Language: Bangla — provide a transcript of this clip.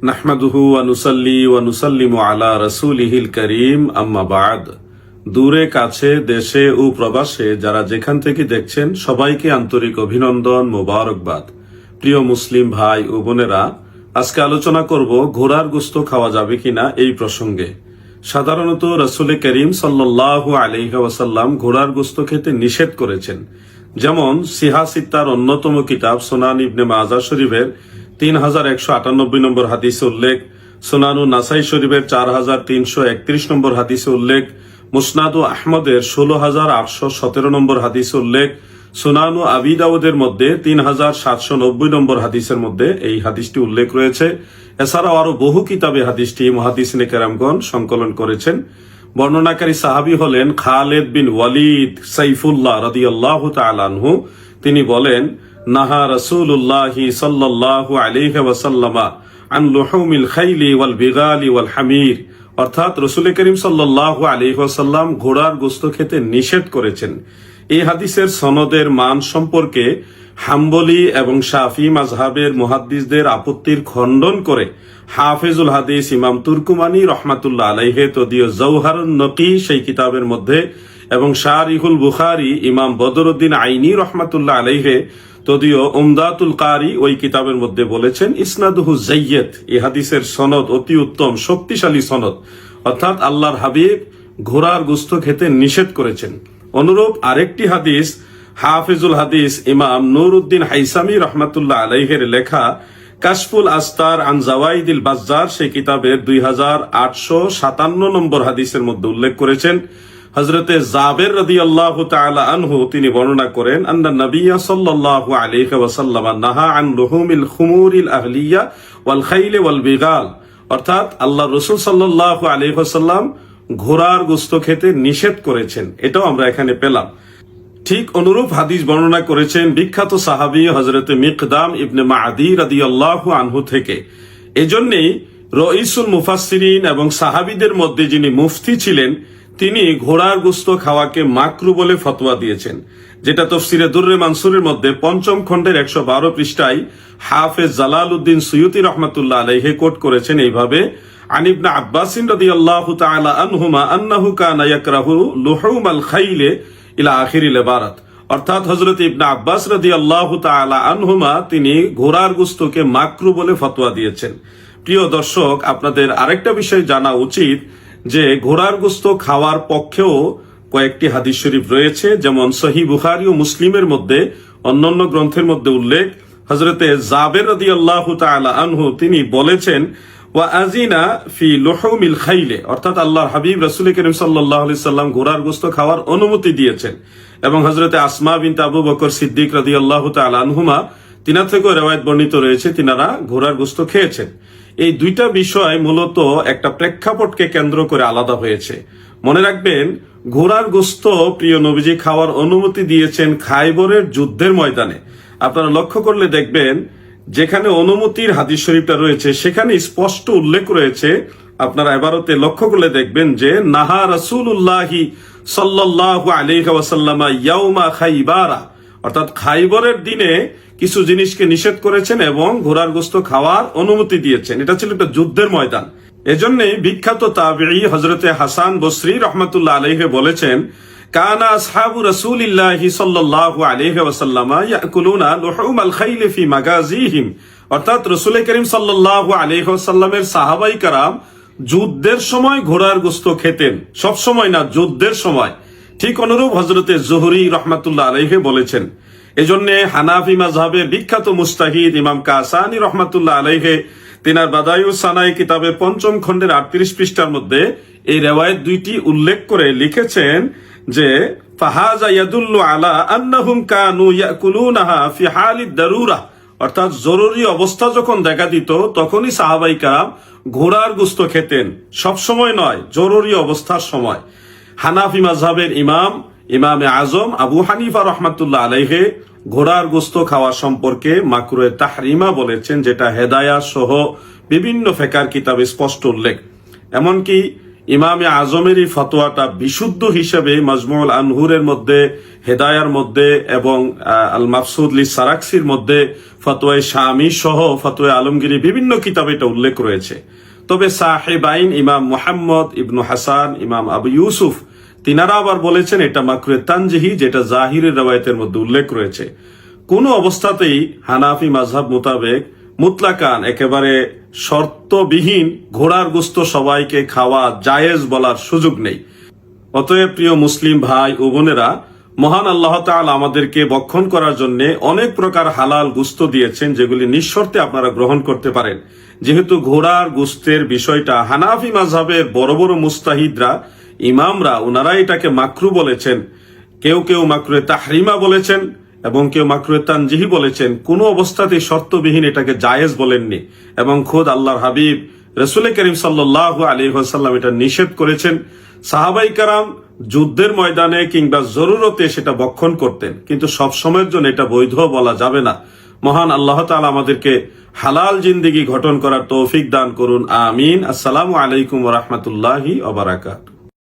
নাহমাদুহু ওয়া নুসাল্লি ওয়া নুসাল্লিমু আলা রাসূলিহিল কারীম, আম্মা বা'দ। দূরে কাছে, দেশে ও প্রবাসে যারা যেখান থেকে দেখছেন সবাইকে আন্তরিক অভিনন্দন, মোবারকবাদ। প্রিয় মুসলিম ভাই ও বোনেরা, আজকে আলোচনা করব ঘোড়ার গোশত খাওয়া যাবে কিনা এই প্রসঙ্গে। সাধারণত রাসূল করিম সাল্লাল্লাহু আলাইহি ওয়াসাল্লাম ঘোড়ার গোশত খেতে নিষেধ করেছেন। যেমন সিহা সিত্তার অন্যতম কিতাব সুনান ইবনে মাজা শরীফের 3198 নম্বর হাদিসে উল্লেখ, সুনানু নাসাই শরীফের 4331 নম্বর হাদিসে উল্লেখ, মুসনাদু আহমদের 16817 নম্বর হাদিসে উল্লেখ, সুনানু আবি দাউদের মধ্যে 3790 নম্বর হাদিসের মধ্যে এই হাদিসটি উল্লেখ রয়েছে। এছাড়াও আরো বহু কিতাবে হাদিসটি মুহাদ্দিসিনে কেরামগণ সংকলন করেছেন। বর্ণনাকারী সাহাবী হলেন খালিদ বিন ওয়ালিদ সাইফুল্লাহ রাদিয়াল্লাহু তাআলা আনহু। তিনি বলেন, নাহা রাসূলুল্লাহি সাল্লাল্লাহু আলাইহি ওয়াসাল্লাম আন লুহুমিল খাইলি ওয়াল বিগালি ওয়াল হামির, অর্থাৎ রাসূল করিম সাল্লাল্লাহু আলাইহি ওয়াসাল্লাম ঘোড়ার গোশত খেতে নিষেধ করেছেন। এই হাদিসের সনদের মান সম্পর্কে হাম্বলি এবং শাফি মাযহাবের মুহাদ্দিসদের আপত্তির খণ্ডন করে হাফিজুল হাদিস ইমাম তুর্কুমানি রহমাতুল্লাহ আলাইহি তদীয় জওহারুন নকি সেই কিতাবের মধ্যে এবং শারিহুল বুখারী ইমাম বদরুদ্দিন আইনি রহমাতুল্লাহ আলাইহি তদীয় উমদাতুল কারি ওই কিতাবের মধ্যে বলেছেন, ইসনাদুহু জাইয়্যিদ, এই হাদিসের সনদ অতি উত্তম, শক্তিশালী সনদ, অর্থাৎ আল্লাহর হাবিব ঘোড়ার গোশত খেতে নিষেধ করেছেন। অনুরূপ আরেকটি হাদিস হাফিজুল হাদিস ইমাম নুরউদ্দিন হাইসামি রহমাতুল্লাহ আলাইহির লেখা কাশফুল আস্তার আন জাওয়াইদিল বাজ্জার সেই কিতাবের 2857 নম্বর হাদিসের মধ্যে উল্লেখ করেছেন। হযরতে জাবের রাদিয়াল্লাহু তাআলা আনহু তিনি বর্ণনা করেন, আন্না নবিয়্য সাল্লাল্লাহু আলাইহি ওয়াসাল্লাম নাহা আন লুহুমিল খুমুরিল আহলিয়া ওয়াল খাইল ওয়াল বিগাল, অর্থাৎ আল্লাহর রাসূল সাল্লাল্লাহু আলাইহি ওয়াসাল্লাম ঘোড়ার গোশত খেতে নিষেধ করেছেন। এটাও আমরা এখানে পেলাম। ঠিক অনুরূপ হাদিস বর্ণনা করেছেন বিখ্যাত সাহাবী হযরতে মিকদাম ইবনে মাআদি রাদিয়াল্লাহু আনহু থেকে। এজন্যই রইসুল মুফাসসিরিন এবং সাহাবীদের মধ্যে যিনি মুফতি ছিলেন তিনি ঘোড়ার গোশত খাওয়াকে মাকরু বলে ফতোয়া দিয়েছেন, যেটা তাফসীরে দুররে মানসুরের মধ্যে ৫ম খণ্ডের ১১২ পৃষ্ঠায় হাফেজ জালালউদ্দিন সুয়ুতী রাহমাতুল্লাহ আলাইহি কোট করেছেন এইভাবে, আন ইবনে আব্বাস রাদিয়াল্লাহু তাআলা আনহুমা আন্নাহু কানা ইয়াকরাহু লুহুমাল খাইল ইলা আখিরিল ইবারাত, অর্থাৎ হযরত ইবনে আব্বাস রাদিয়াল্লাহু তাআলা আনহুমা তিনি ঘোড়ার গোশতকে মাকরু বলে ফতোয়া দিয়েছেন। প্রিয় দর্শক, আপনাদের আরেকটা বিষয় জানা উচিত যে ঘোড়ার গোশত খাওয়ার পক্ষেও কয়েকটি হাদিস শরীফ রয়েছে, যেমন সহিহ বুখারী ও মুসলিমের মধ্যে অন্যান্য গ্রন্থের মধ্যে উল্লেখ, হযরতে জাবের রাদিয়াল্লাহু তাআলা আনহু তিনি বলেছেন, ওয়া আজিনা ফি লুহুমিল খাইল, অর্থাৎ আল্লাহর হাবিব রাসূল করিম সাল্লাল্লাহু আলাইহি সাল্লাম ঘোড়ার গোশত খাওয়ার অনুমতি দিয়েছেন। এবং হযরতে আসমা বিনত আবু বকর সিদ্দিক রাদিয়াল্লাহু তাআলা আনহুমা তিনার থেকেও রওয়ায়াত বর্ণিত রয়েছে তিনারা ঘোড়ার গোশত খেয়েছেন। এই দুইটা বিষয় মূলত একটা প্রেক্ষাপটকে কেন্দ্র করে আলাদা হয়েছে। মনে রাখবেন, ঘোড়ার গোশত প্রিয় নবীজি খাওয়ার অনুমতি দিয়েছেন খায়বরের যুদ্ধের ময়দানে। আপনারা লক্ষ্য করলে দেখবেন যেখানে অনুমতির হাদিস শরীফটা রয়েছে সেখানে স্পষ্ট উল্লেখ রয়েছে। আপনারা ইবারতে লক্ষ্য করলে দেখবেন যে নাহা রাসূলুল্লাহি সাল্লাল্লাহু আলাইহি ওয়াসাল্লাম ইয়াউমা খাইবারা, অর্থাৎ খাইবরের দিনে কিছু জিনিসকে নিষেধ করেছেন এবং ঘোড়ার গোশত খাওয়ার অনুমতি দিয়েছেন। এটা ছিল একটা যুদ্ধের ময়দান। এজন্যই বিখ্যাত তাবেঈ হযরতে হাসান বসরি রাহমাতুল্লাহ আলাইহি বলেছেন, কানা আসহাবু রাসূলিল্লাহি সাল্লাল্লাহু আলাইহি ওয়াসাল্লাম ইয়াকুলুনা লুহুমাল খাইল ফি মাগাজিহিম, অর্থাৎ রাসূল করিম সাল্লাল্লাহু আলাইহি ওয়াসাল্লামের সাহাবায়ে কেরাম যুদ্ধের সময় ঘোড়ার গোশত খেতেন, সব সময় না, যুদ্ধের সময়। ঠিক অনুরূপ হযরতে জুহরি রাহমাতুল্লাহ আলাইহি বলেছেন। এজন্য হানাফি মাযহাবের বিখ্যাত মুস্তাহিদ ইমাম কাসানি রাহমাতুল্লাহ আলাইহি তিনার বাদায়ুস সানাই কিতাবের ৫ম খণ্ডের ৩৮ পৃষ্ঠার মধ্যে এই রিওয়ায়াত দুইটি উল্লেখ করে লিখেছেন যে ফাহাজা ইয়াদুল্লু আলা আন্নাহুম কানু ইয়াকুলুনাহা ফি হালিদ দারুরা, অর্থাৎ জরুরি অবস্থা যখন দেখা দিত তখনই সাহাবায়ে কেরাম ঘোড়ার গোশত খেতেন, সব সময় নয়, জরুরি অবস্থার সময়। হানাফি মাযহাবের ইমামে আজম আবু হানিফা রহমাতুল্লাহ আলাইহি ঘোড়ার গোশত খাওয়া সম্পর্কে মাকরুহে তাহরিমা বলেছেন, যেটা হেদায়া সহ বিভিন্ন ফিকহের কিতাবে স্পষ্ট উল্লেখ। এমনকি ইমামে আজমের এই ফতোয়াটা বিশুদ্ধ হিসেবে মাজমুউল আনহুরের মধ্যে, হেদায়ার মধ্যে এবং আল মাবসুদ লিস সারাকসির মধ্যে ফতোয়ায়ে শামী সহ ফতোয়ায়ে আলমগীরি বিভিন্ন কিতাবে এটা উল্লেখ রয়েছে। তবে সাহেবাইন ইমাম মুহাম্মদ ইবনু হাসান, ইমাম আবু ইউসুফ তিনারা আবার বলেছেন এটা মাকরুহে তানজিহি, যেটা জাহিরের রওয়ায়াতের মধ্যে উল্লেখ রয়েছে। কোন অবস্থাতেই হানাফি মাযহাব মোতাবেক মুতলাকান একেবারে শর্তবিহীন ঘোড়ার গোশত সবাইকে খাওয়া জায়েজ বলার সুযোগ নেই। অতএব প্রিয় মুসলিম ভাই ও বোনেরা, মহান আল্লাহ তাআলা আমাদেরকে বক্ষণ করার জন্য অনেক প্রকার হালাল গোশত দিয়েছেন, যেগুলি নিঃশর্তে আপনারা গ্রহণ করতে পারেন। যেহেতু ঘোড়ার গোশতের বিষয়টা হানাফি মাযহাবের বড় বড় মুস্তাহিদরা, ইমামরা, ওনারা এটাকে মাকরু বলেছেন, কেউ কেউ মাকরুহে তাহরিমা বলেছেন এবং কেউ মাকরুহে তানজিহি বলেছেন। কোনো অবস্থাতেই শর্তবিহীন এটাকে জায়েজ বলেননি এবং খোদ আল্লাহর হাবিব রাসূল করিম সাল্লাল্লাহু আলাইহি ওয়াসাল্লাম এটা নিষেধ করেছেন। সাহাবাই কারাম যুদ্ধের ময়দানে কিংবা জরুরতে সেটা ভক্ষণ করতেন, কিন্তু সব সময়ের জন্য এটা বৈধ বলা যাবে না। মহান আল্লাহ তাআলা আমাদেরকে হালাল জিন্দেগি গঠন করার তৌফিক দান করুন, আমিন। আসসালামু আলাইকুম ওয়া রাহমাতুল্লাহি ওয়া বারাকাতুহু।